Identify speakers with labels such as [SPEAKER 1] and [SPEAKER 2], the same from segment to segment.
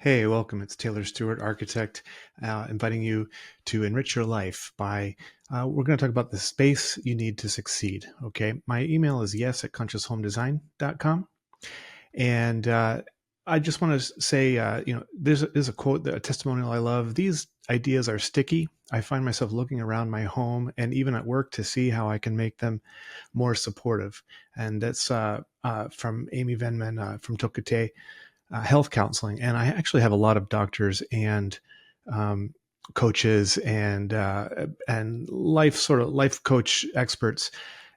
[SPEAKER 1] Hey, welcome. It's Taylor Stewart, architect, inviting you to enrich your life by, we're going to talk about the space you need to succeed. Okay. My email is yes@conscioushomedesign.com. And I just want to say, there's a quote, a testimonial I love. These ideas are sticky. I find myself looking around my home and even at work to see how I can make them more supportive. And that's from Amy Venman from Tokate Health Counseling, and I actually have a lot of doctors and um, coaches and life coach experts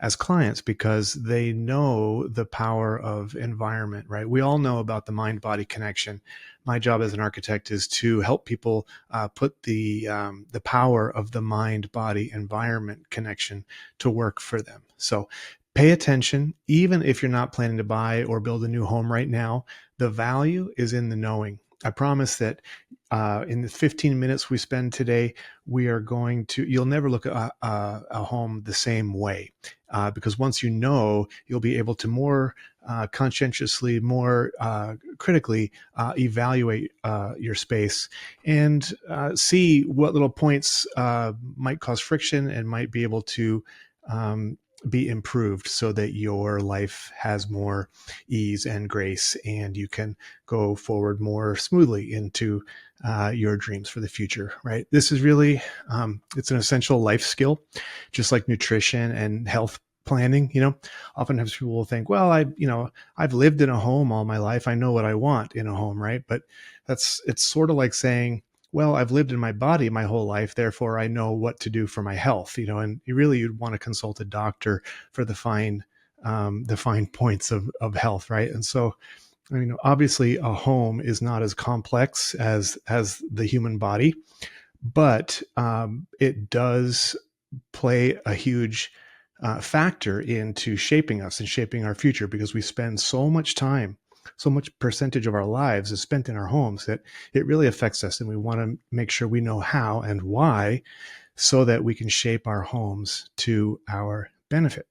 [SPEAKER 1] as clients because they know the power of environment. Right? We all know about the mind body connection. My job as an architect is to help people put the power of the mind body environment connection to work for them. So pay attention, even if you're not planning to buy or build a new home right now. The value is in the knowing. I promise that in the 15 minutes we spend today, we are going to, you'll never look at a home the same way. Because once you know, you'll be able to more conscientiously, more critically evaluate your space and see what little points might cause friction and might be able to be improved so that your life has more ease and grace and you can go forward more smoothly into your dreams for the future. Right, this is really it's an essential life skill, just like nutrition and health planning. Oftentimes people will think, well, I've lived in a home all my life, I know what I want in a home, right? But it's sort of like saying, well, I've lived in my body my whole life, therefore I know what to do for my health. And you'd want to consult a doctor for the fine points of health, right? And so, obviously, a home is not as complex as the human body, but it does play a huge factor into shaping us and shaping our future because we spend so much percentage of our lives is spent in our homes that it really affects us. And we want to make sure we know how and why so that we can shape our homes to our benefit.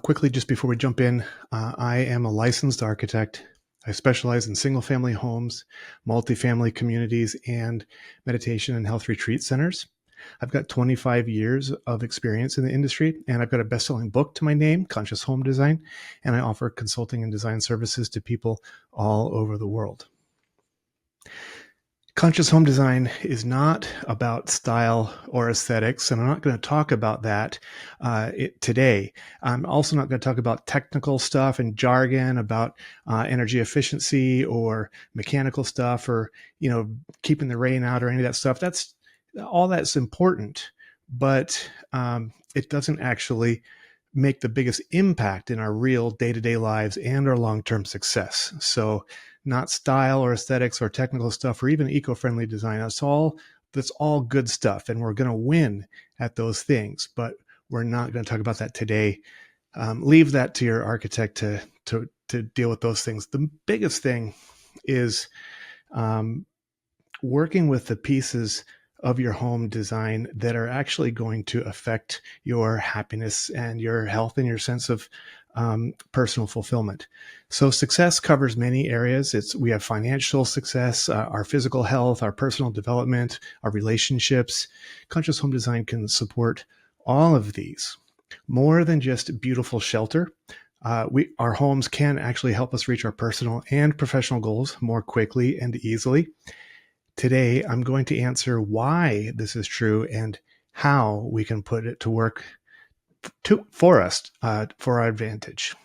[SPEAKER 1] Quickly, just before we jump in, I am a licensed architect. I specialize in single family homes, multifamily communities, and meditation and health retreat centers. I've got 25 years of experience in the industry, and I've got a best-selling book to my name, Conscious Home Design, and I offer consulting and design services to people all over the world. Conscious home design is not about style or aesthetics, and I'm not going to talk about that today. I'm also not going to talk about technical stuff and jargon about energy efficiency or mechanical stuff or keeping the rain out or any of that stuff. That's important, but it doesn't actually make the biggest impact in our real day-to-day lives and our long-term success. So not style or aesthetics or technical stuff or even eco-friendly design. That's all good stuff. And we're going to win at those things, but we're not going to talk about that today. Leave that to your architect to deal with those things. The biggest thing is working with the pieces of your home design that are actually going to affect your happiness and your health and your sense of personal fulfillment. So success covers many areas. We have financial success, our physical health, our personal development, our relationships. Conscious home design can support all of these more than just beautiful shelter. Our homes can actually help us reach our personal and professional goals more quickly and easily. Today, I'm going to answer why this is true and how we can put it to work for us, for our advantage.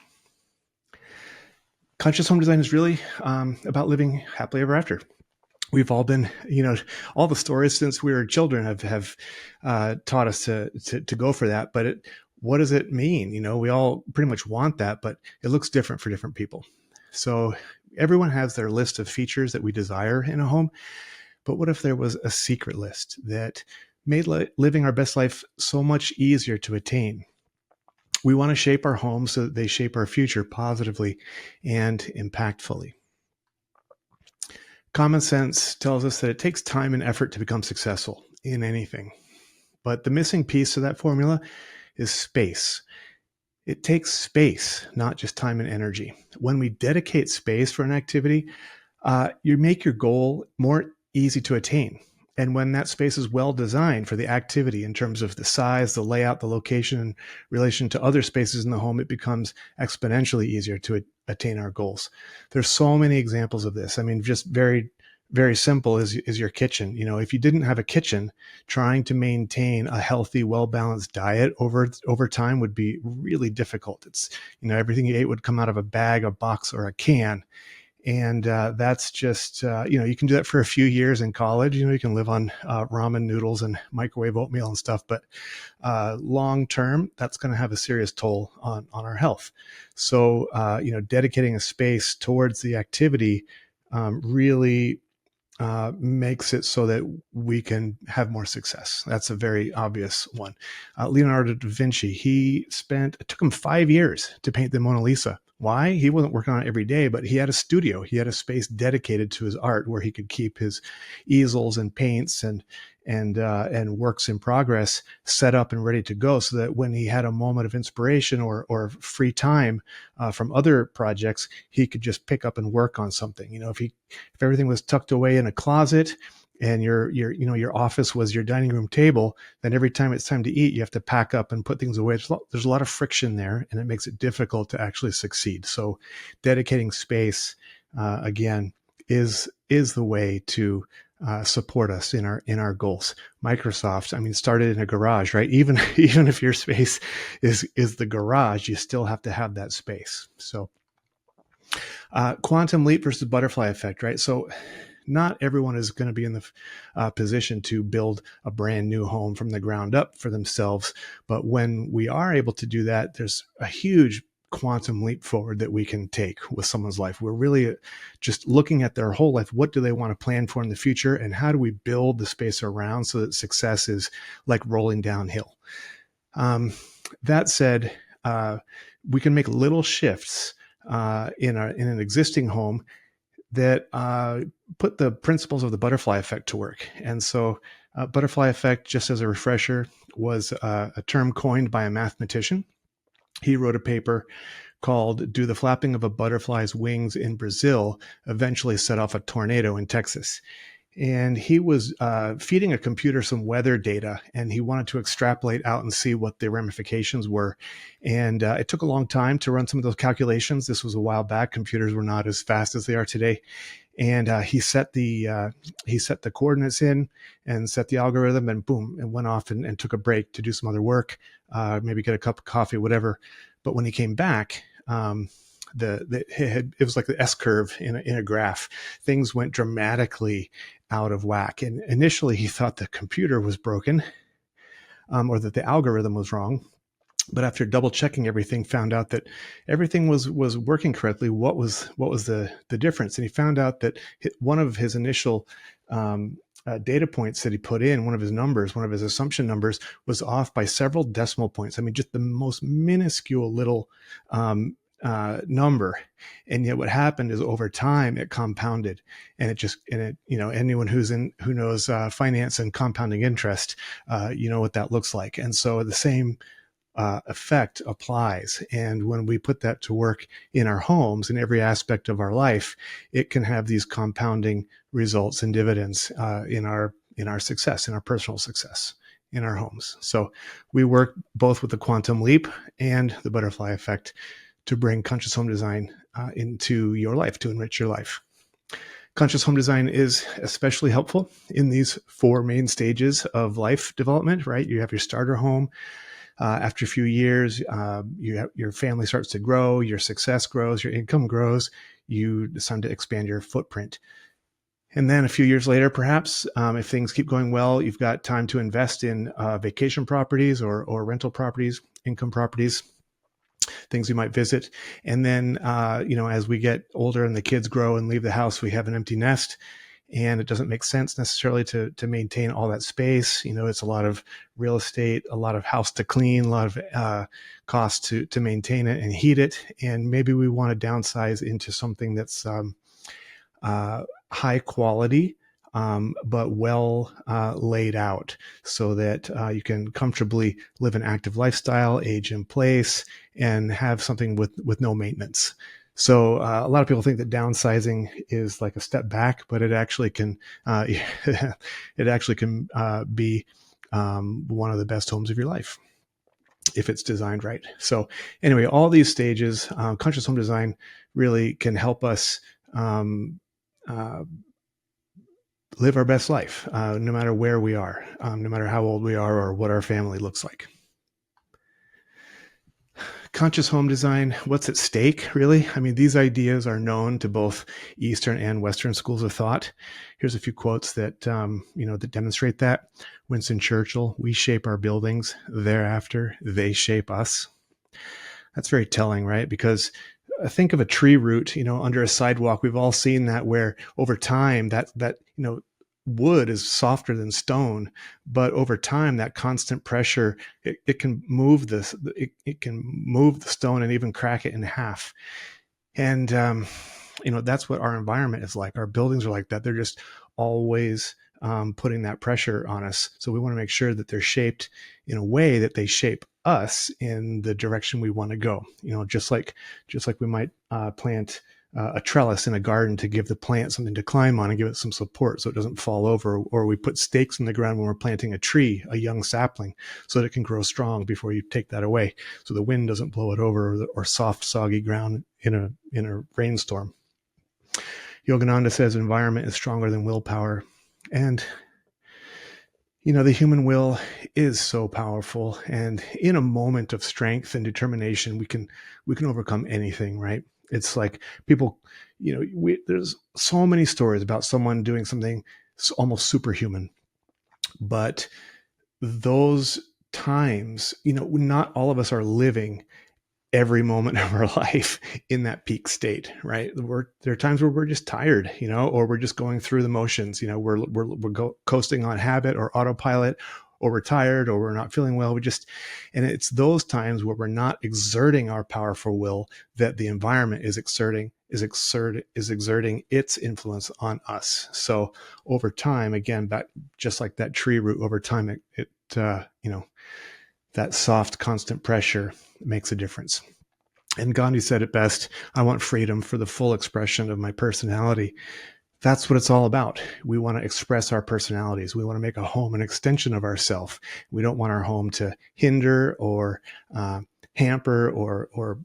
[SPEAKER 1] Conscious home design is really about living happily ever after. We've all been, all the stories since we were children have taught us to go for that. But what does it mean? We all pretty much want that, but it looks different for different people. So everyone has their list of features that we desire in a home. But what if there was a secret list that made living our best life so much easier to attain? We want to shape our homes so that they shape our future positively and impactfully. Common sense tells us that it takes time and effort to become successful in anything. But the missing piece to that formula is space. It takes space, not just time and energy. When we dedicate space for an activity, You make your goal more easy to attain. And when that space is well designed for the activity in terms of the size, the layout, the location, in relation to other spaces in the home, it becomes exponentially easier to attain our goals. There's so many examples of this. I mean, just very simple is your kitchen. You know, if you didn't have a kitchen, trying to maintain a healthy, well-balanced diet over time would be really difficult. It's, you know, everything you ate would come out of a bag, a box, or a can. And that's just, you know, you can do that for a few years in college. You know, you can live on ramen noodles and microwave oatmeal and stuff. But long term, that's going to have a serious toll on our health. So, you know, dedicating a space towards the activity really makes it so that we can have more success. That's a very obvious one. Leonardo da Vinci, it took him 5 years to paint the Mona Lisa. Why? He wasn't working on it every day, but he had a studio. He had a space dedicated to his art where he could keep his easels and paints and works in progress set up and ready to go, so that when he had a moment of inspiration or free time from other projects, he could just pick up and work on something. You know, if everything was tucked away in a closet and your office was your dining room table, then every time it's time to eat, you have to pack up and put things away. There's a lot of friction there, and it makes it difficult to actually succeed. So dedicating space, again, is the way to support us in our goals. Microsoft, I mean, started in a garage, right? Even if your space is the garage, you still have to have that space. So quantum leap versus butterfly effect, right? So not everyone is going to be in the position to build a brand new home from the ground up for themselves. But when we are able to do that, there's a huge quantum leap forward that we can take with someone's life. We're really just looking at their whole life. What do they want to plan for in the future? And how do we build the space around so that success is like rolling downhill? That said, we can make little shifts in an existing home that put the principles of the butterfly effect to work. And so butterfly effect, just as a refresher, was a term coined by a mathematician. He wrote a paper called "Do the Flapping of a Butterfly's Wings in Brazil Eventually Set Off a Tornado in Texas?" And he was feeding a computer some weather data, and he wanted to extrapolate out and see what the ramifications were. And it took a long time to run some of those calculations. This was a while back. Computers were not as fast as they are today. And he set the coordinates in and set the algorithm, and boom, and went off and took a break to do some other work, maybe get a cup of coffee, whatever. But when he came back, it was like the S curve in a graph. Things went dramatically out of whack. And initially, he thought the computer was broken, or that the algorithm was wrong. But after double checking everything, found out that everything was working correctly. What was the difference? And he found out that one of his initial data points that he put in, one of his assumption numbers, was off by several decimal points. I mean, just the most minuscule little number. And yet what happened is over time it compounded, and anyone who knows finance and compounding interest, you know what that looks like. And so the same effect applies. And when we put that to work in our homes, in every aspect of our life, it can have these compounding results and dividends in our success, in our personal success, in our homes. So we work both with the quantum leap and the butterfly effect to bring conscious home design into your life, to enrich your life. Conscious home design is especially helpful in these 4 main stages of life development, right? You have your starter home. After a few years, your family starts to grow, your success grows, your income grows, you decide to expand your footprint. And then a few years later, perhaps, if things keep going well, you've got time to invest in vacation properties or rental properties, income properties, things we might visit. And then, as we get older and the kids grow and leave the house, we have an empty nest. And it doesn't make sense necessarily to maintain all that space. You know, it's a lot of real estate, a lot of house to clean, a lot of cost to maintain it and heat it. And maybe we want to downsize into something that's high quality, but well laid out, so that you can comfortably live an active lifestyle, age in place, and have something with no maintenance. So a lot of people think that downsizing is like a step back, but it actually can it actually can be one of the best homes of your life if it's designed right. So anyway, all these stages, conscious home design really can help us um, uh, live our best life, no matter where we are, no matter how old we are or what our family looks like. Conscious home design, what's at stake, really? I mean, these ideas are known to both Eastern and Western schools of thought. Here's a few quotes that, that demonstrate that. Winston Churchill, we shape our buildings, thereafter they shape us. That's very telling, right? Because think of a tree root, under a sidewalk. We've all seen that, where over time that wood is softer than stone, but over time that constant pressure, it can move this, it can move the stone and even crack it in half. And that's what our environment is like. Our buildings are like that. They're just always putting that pressure on us. So we want to make sure that they're shaped in a way that they shape us in the direction we want to go. Just like we might plant a trellis in a garden to give the plant something to climb on and give it some support so it doesn't fall over, or we put stakes in the ground when we're planting a tree, a young sapling, so that it can grow strong before you take that away, so the wind doesn't blow it over, or soft, soggy ground in a rainstorm. Yogananda says environment is stronger than willpower. And the human will is so powerful, and in a moment of strength and determination, we can overcome anything, right? It's like people, there's so many stories about someone doing something almost superhuman, but those times, not all of us are living every moment of our life in that peak state, right? There are times where we're just tired, or we're just going through the motions. We're coasting on habit or autopilot, or we're tired, or we're not feeling well. And it's those times where we're not exerting our powerful will that the environment is exerting its influence on us. So over time, again, just like that tree root, over time, that soft, constant pressure makes a difference. And Gandhi said it best: I want freedom for the full expression of my personality. That's what it's all about. We want to express our personalities. We want to make a home an extension of ourselves. We don't want our home to hinder or hamper or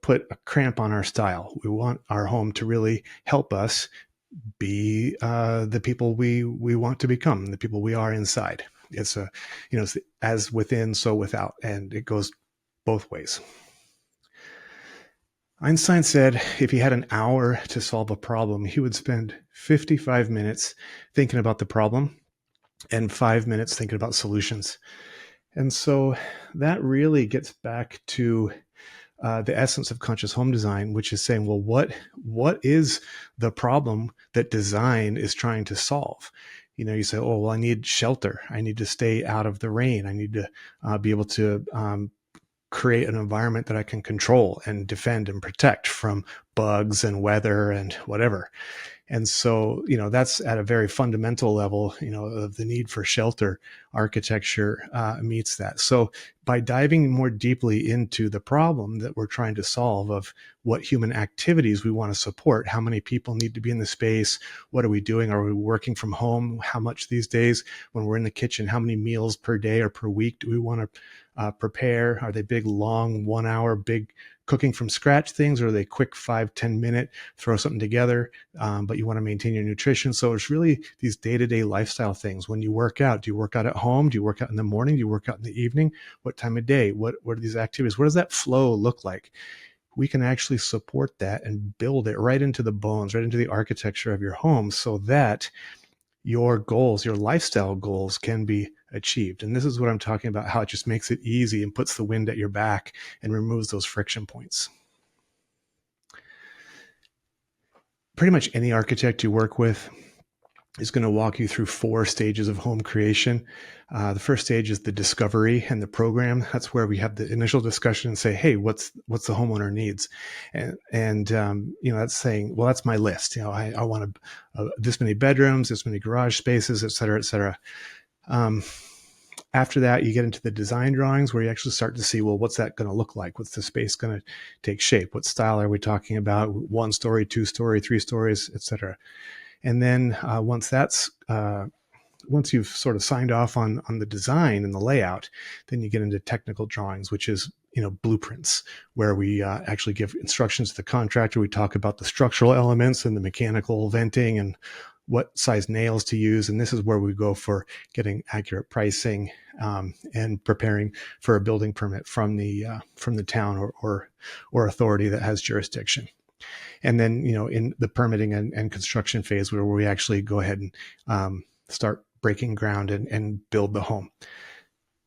[SPEAKER 1] put a cramp on our style. We want our home to really help us be the people we want to become, the people we are inside. It's it's as within, so without, and it goes both ways. Einstein said if he had an hour to solve a problem, he would spend 55 minutes thinking about the problem and 5 minutes thinking about solutions. And so that really gets back to the essence of conscious home design, which is saying, well, what is the problem that design is trying to solve? You say, oh, well, I need shelter. I need to stay out of the rain. I need to be able to create an environment that I can control and defend and protect from bugs and weather and whatever. And so, that's at a very fundamental level, of the need for shelter. Architecture meets that. So by diving more deeply into the problem that we're trying to solve, of what human activities we want to support, how many people need to be in the space, what are we doing? Are we working from home? How much these days when we're in the kitchen? How many meals per day or per week do we want to prepare? Are they big, long, 1 hour, big cooking from scratch things, or are they quick 5-10 minute, throw something together, but you want to maintain your nutrition? So it's really these day-to-day lifestyle things. When you work out, do you work out at home? Do you work out in the morning? Do you work out in the evening? What time of day? What are these activities? What does that flow look like? We can actually support that and build it right into the bones, right into the architecture of your home, so that your goals, your lifestyle goals, can be achieved. And this is what I'm talking about, how it just makes it easy and puts the wind at your back and removes those friction points. Pretty much any architect you work with is going to walk you through 4 stages of home creation. The first stage is the discovery and the program. That's where we have the initial discussion and say, hey, what's the homeowner needs? And that's saying, well, that's my list. I want this many bedrooms, this many garage spaces, et cetera, et cetera. After that, you get into the design drawings where you actually start to see, well, what's that going to look like? What's the space going to take shape? What style are we talking about? 1 story, 2 story, 3 stories, etc. And then once you've sort of signed off on the design and the layout, then you get into technical drawings, which is blueprints, where we actually give instructions to the contractor. We talk about the structural elements and the mechanical venting and what size nails to use. And this is where we go for getting accurate pricing and preparing for a building permit from the town or authority that has jurisdiction. And then in the permitting and construction phase, where we actually go ahead and start breaking ground and build the home.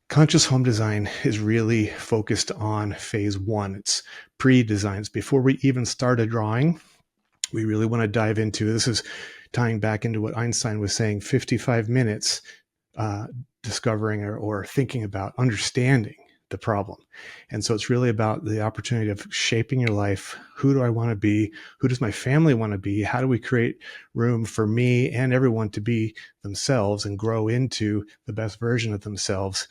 [SPEAKER 1] Conscious home design is really focused on phase one. It's pre-designs. Before we even start a drawing, we really want to dive into, this is tying back into what Einstein was saying, 55 minutes discovering or thinking about understanding the problem. And so it's really about the opportunity of shaping your life. Who do I want to be? Who does my family want to be? How do we create room for me and everyone to be themselves and grow into the best version of themselves?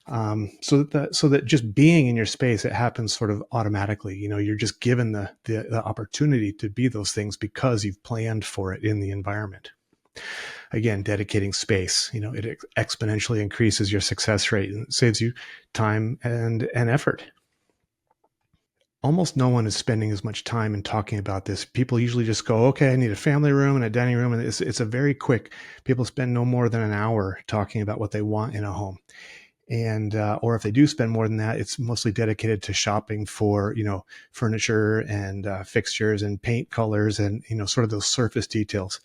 [SPEAKER 1] So that just being in your space, it happens sort of automatically. You're just given the opportunity to be those things because you've planned for it in the environment. Again, dedicating space, it exponentially increases your success rate and saves you time and effort. Almost no one is spending as much time in talking about this. People usually just go, okay, I need a family room and a dining room. And it's a very quick, people spend no more than an hour talking about what they want in a home. And or if they do spend more than that, it's mostly dedicated to shopping for furniture and fixtures and paint colors and sort of those surface details,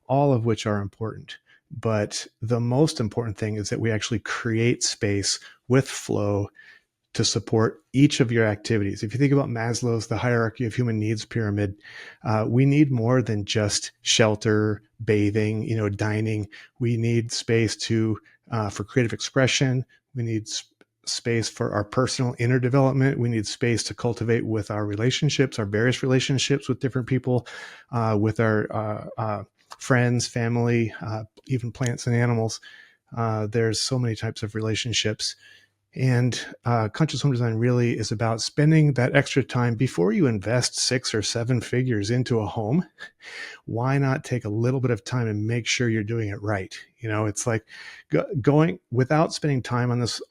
[SPEAKER 1] all of which are important. But the most important thing is that we actually create space with flow to support each of your activities. If you think about Maslow's, the hierarchy of human needs pyramid, we need more than just shelter, bathing, dining. We need space for creative expression. We need space for our personal inner development. We need space to cultivate with our relationships, our various relationships with different people, with our friends, family, even plants and animals. There's so many types of relationships. And conscious home design really is about spending that extra time before you invest 6 or 7 figures into a home. Why not take a little bit of time and make sure you're doing it right? It's like going without spending time on this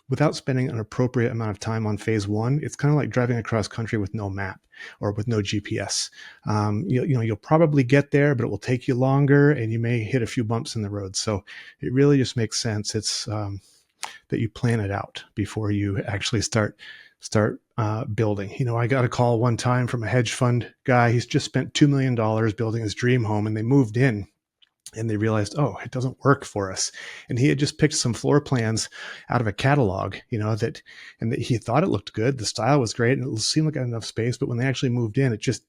[SPEAKER 1] without spending an appropriate amount of time on phase one. It's kind of like driving across country with no map or with no GPS. You'll probably get there, but it will take you longer, and you may hit a few bumps in the road. So it really just makes sense. It's that you plan it out before you actually start building. I got a call one time from a hedge fund guy. He's just spent $2 million building his dream home, and they moved in and they realized, oh, it doesn't work for us. And he had just picked some floor plans out of a catalog, that he thought it looked good. The style was great and it seemed like enough space, but when they actually moved in, it just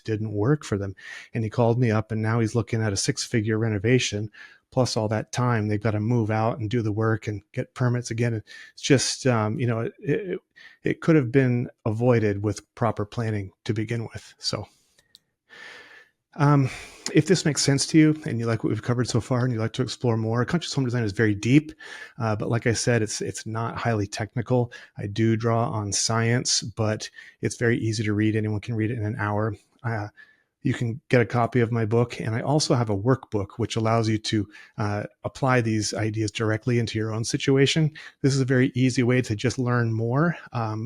[SPEAKER 1] didn't work for them. And he called me up, and now he's looking at a 6-figure renovation. Plus all that time, they've got to move out and do the work and get permits again. It's just, it could have been avoided with proper planning to begin with. So if this makes sense to you and you like what we've covered so far and you'd like to explore more, conscious home design is very deep. But like I said, it's not highly technical. I do draw on science, but it's very easy to read. Anyone can read it in an hour. You can get a copy of my book. And I also have a workbook, which allows you to apply these ideas directly into your own situation. This is a very easy way to just learn more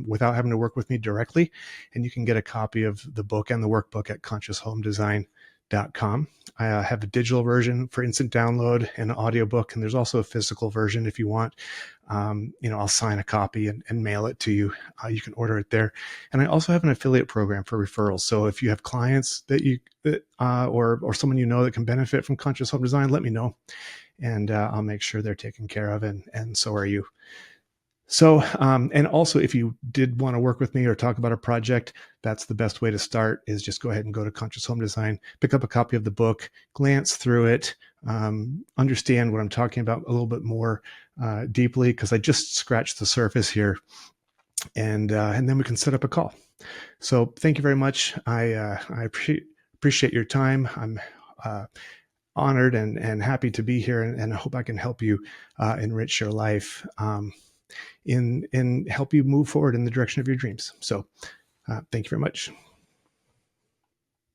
[SPEAKER 1] without having to work with me directly. And you can get a copy of the book and the workbook at conscioushomedesign.com. I have a digital version for instant download and an audiobook, and there's also a physical version if you want. I'll sign a copy and mail it to you. You can order it there. And I also have an affiliate program for referrals. So if you have clients or someone that can benefit from conscious home design, let me know, and I'll make sure they're taken care of, and so are you. So, and also if you did want to work with me or talk about a project, that's the best way to start, is just go ahead and go to Conscious Home Design, pick up a copy of the book, glance through it, understand what I'm talking about a little bit more deeply, because I just scratched the surface here, and then we can set up a call. So thank you very much. I appreciate your time. I'm honored and happy to be here, and I hope I can help you enrich your life, in help you move forward in the direction of your dreams. So thank you very much.